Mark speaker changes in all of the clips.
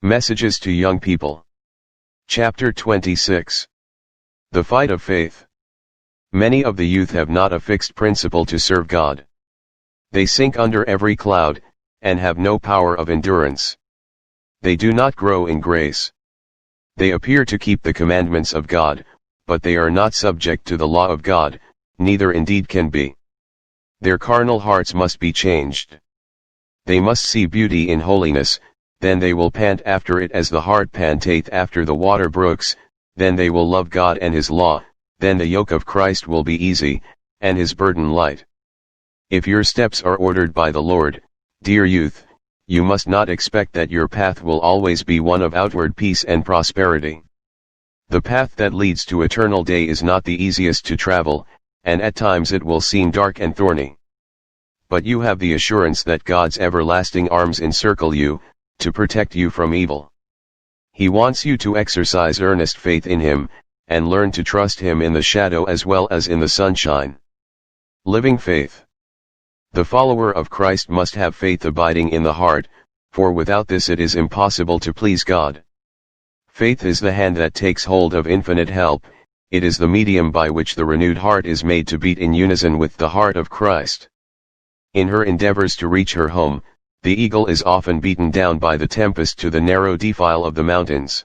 Speaker 1: Messages to Young People. Chapter 26. The Fight of Faith. Many of the youth have not a fixed principle to serve God. They sink under every cloud, and have no power of endurance. They do not grow in grace. They appear to keep the commandments of God, but they are not subject to the law of God, neither indeed can be. Their carnal hearts must be changed. They must see beauty in holiness, then they will pant after it as the hart panteth after the water brooks, then they will love God and His law, then the yoke of Christ will be easy, and His burden light. If your steps are ordered by the Lord, dear youth, you must not expect that your path will always be one of outward peace and prosperity. The path that leads to eternal day is not the easiest to travel, and at times it will seem dark and thorny. But you have the assurance that God's everlasting arms encircle you, to protect you from evil. He wants you to exercise earnest faith in Him, and learn to trust Him in the shadow as well as in the sunshine. Living faith. The follower of Christ must have faith abiding in the heart, for without this it is impossible to please God. Faith is the hand that takes hold of infinite help, it is the medium by which the renewed heart is made to beat in unison with the heart of Christ. In her endeavors to reach her home, the eagle is often beaten down by the tempest to the narrow defile of the mountains.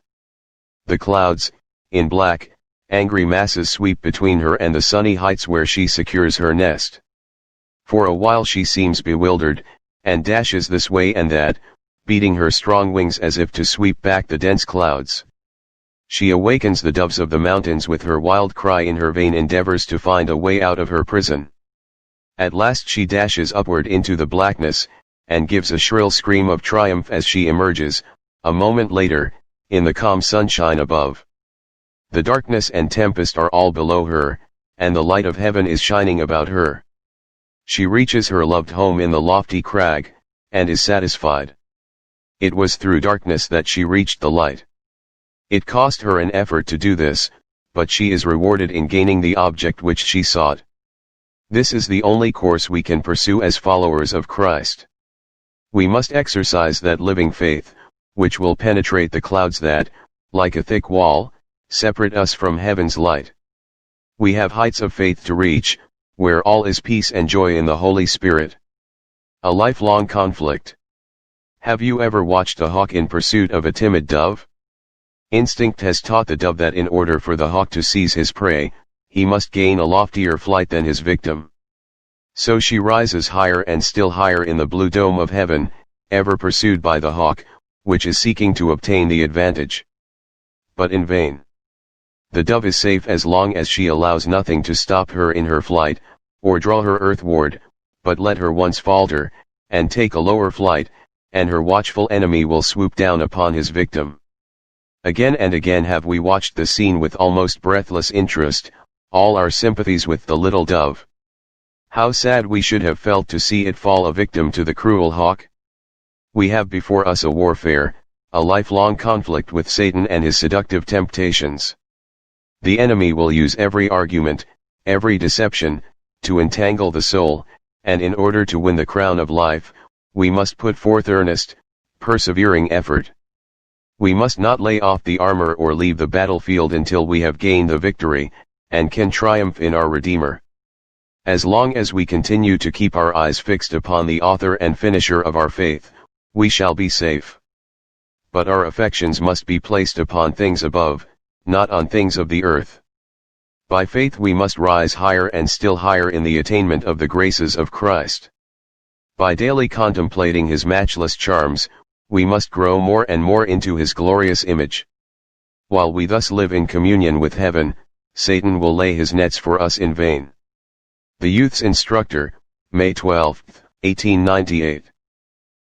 Speaker 1: The clouds, in black, angry masses sweep between her and the sunny heights where she secures her nest. For a while she seems bewildered, and dashes this way and that, beating her strong wings as if to sweep back the dense clouds. She awakens the doves of the mountains with her wild cry in her vain endeavors to find a way out of her prison. At last she dashes upward into the blackness, and gives a shrill scream of triumph as she emerges, a moment later, in the calm sunshine above. The darkness and tempest are all below her, and the light of heaven is shining about her. She reaches her loved home in the lofty crag, and is satisfied. It was through darkness that she reached the light. It cost her an effort to do this, but she is rewarded in gaining the object which she sought. This is the only course we can pursue as followers of Christ. We must exercise that living faith, which will penetrate the clouds that, like a thick wall, separate us from heaven's light. We have heights of faith to reach, where all is peace and joy in the Holy Spirit. A lifelong conflict. Have you ever watched a hawk in pursuit of a timid dove? Instinct has taught the dove that in order for the hawk to seize his prey, he must gain a loftier flight than his victim. So she rises higher and still higher in the blue dome of heaven, ever pursued by the hawk, which is seeking to obtain the advantage. But in vain. The dove is safe as long as she allows nothing to stop her in her flight, or draw her earthward, but let her once falter, and take a lower flight, and her watchful enemy will swoop down upon his victim. Again and again have we watched the scene with almost breathless interest, all our sympathies with the little dove. How sad we should have felt to see it fall a victim to the cruel hawk. We have before us a warfare, a lifelong conflict with Satan and his seductive temptations. The enemy will use every argument, every deception, to entangle the soul, and in order to win the crown of life, we must put forth earnest, persevering effort. We must not lay off the armor or leave the battlefield until we have gained the victory, and can triumph in our Redeemer. As long as we continue to keep our eyes fixed upon the author and finisher of our faith, we shall be safe. But our affections must be placed upon things above, not on things of the earth. By faith we must rise higher and still higher in the attainment of the graces of Christ. By daily contemplating His matchless charms, we must grow more and more into His glorious image. While we thus live in communion with heaven, Satan will lay his nets for us in vain. The Youth's Instructor, May 12, 1898.